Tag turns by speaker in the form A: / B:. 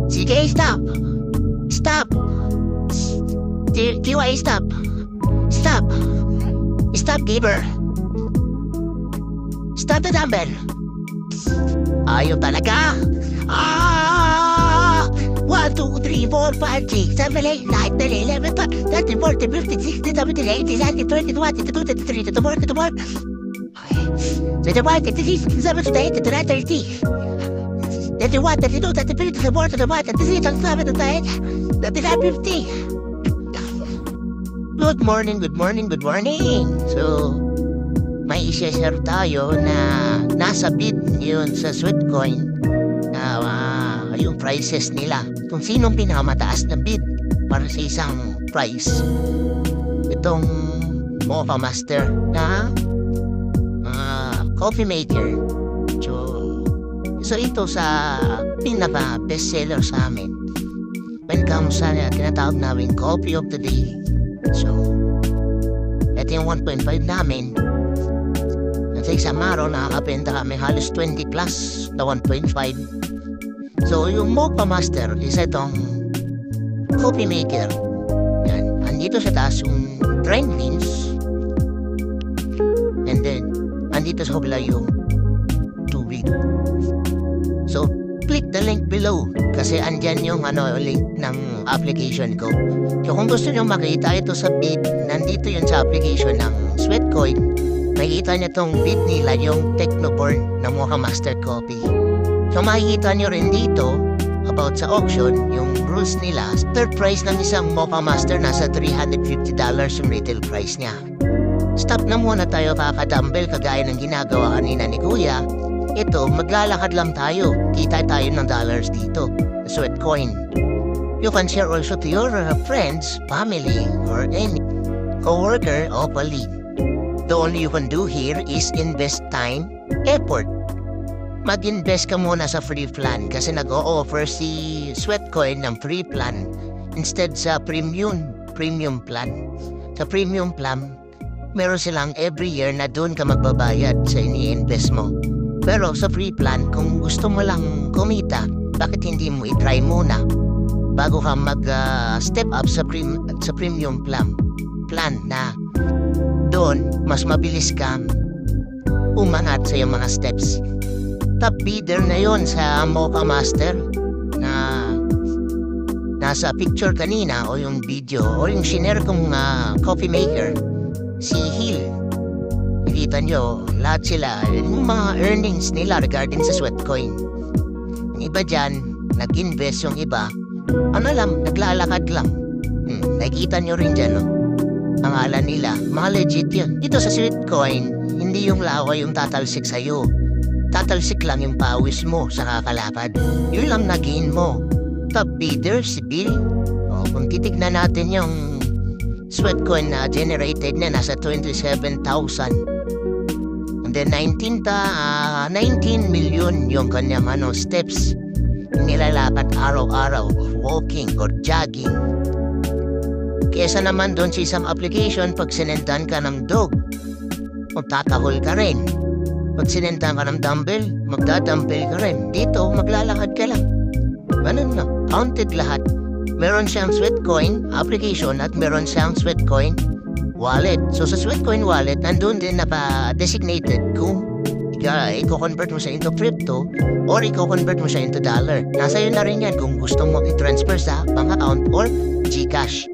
A: Sige, stop. Stop. TY, stop. Stop. Stop, Gaber. Stop the dumbbell. Ayaw talaga. 1, 2, 3, 4, 5, 6, 7, 8, 9, 10, 11, 12, 13, 14, 15, 16, 17, 18, 19, 20, 21, 22, 23, 24, 25. 21, 26, 27, 28, 29, 30. 31, 32, 33, 34, 35, 36, 37, 38, 39, 50. Good morning, good morning, good morning. So, may i-share tayo na nasa bid yun sa Sweatcoin na yung prices nila. Kung sinong pinakamataas na bid para sa isang price. Itong Mocha Master na coffee maker. So ito sa pinaka bestseller sa amin when it comes sa tinatawag namin coffee of the day. So ito yung 1.5 namin. Sa isang araw nakakapenta kami halos 20 plus na 1.5. So yung Mocha Master is itong coffee maker. Yan. Andito sa taas yung grind beans. And then andito sa hubla yung tubig. So, click the link below kasi andyan yung link ng application ko. So, kung gusto nyo makita ito sa bid, nandito yun sa application ng Sweatcoin. Makikita nyo tong bid nila, yung Technoborn na Mocha Master Coffee. So, makikita nyo rin dito about sa auction, yung rules nila. Third price ng isang Mocha Master, nasa $350 yung retail price niya. Stop na muna tayo kakadumbbell kagaya ng ginagawa kanina ni Kuya. Ito, maglalakad lang tayo. Kita tayo ng dollars dito. Sweatcoin. You can share also to your friends, family, or any co-worker o colleague. The only you can do here is invest time, effort. Mag-invest ka muna sa free plan kasi nag-o-offer si Sweatcoin ng free plan instead sa premium plan. Sa premium plan, meron silang every year na doon ka magbabayad sa ini-invest mo. Pero sa free plan, kung gusto mo lang kumita, bakit hindi mo i-try muna bago ka mag-step up sa premium plan na doon mas mabilis ka umangat sa iyong mga steps. Top bidder na yon sa Mocha Master na nasa picture kanina o yung video o yung shinare kong coffee maker, si Hill. Nakita nyo, lahat sila, yung mga earnings nila regarding sa Sweatcoin. Yung iba dyan, nag-invest, yung iba, naglalakad lang. Nakita nyo rin dyan, no? Pangalan nila, mga legit yun. Dito sa Sweatcoin, hindi yung laway yung tatalsik sa'yo. Tatalsik lang yung pawis mo sa kakalapad. Yun lang nag-gain mo. Top bidder, si Bill. Kung titignan natin yung Sweatcoin na generated na nasa 27,000. And then 19 million yung kanyang steps nilalakad araw-araw, walking or jogging. Kesa naman doon sa isang application, pag sinendan ka ng dog, magtatahol ka rin. Pag sinendan ka ng dumbbell, magdadumbbell ka rin. Dito, maglalakad ka lang. Ganun lang, counted lahat. Meron siyang Sweatcoin application at meron siyang Sweatcoin wallet. So sa Sweatcoin wallet, nandun din napa-designated kung i-convert mo siya into crypto or i-convert mo siya into dollar. Nasa iyo na rin yan kung gusto mo i-transfer sa bank account or GCash.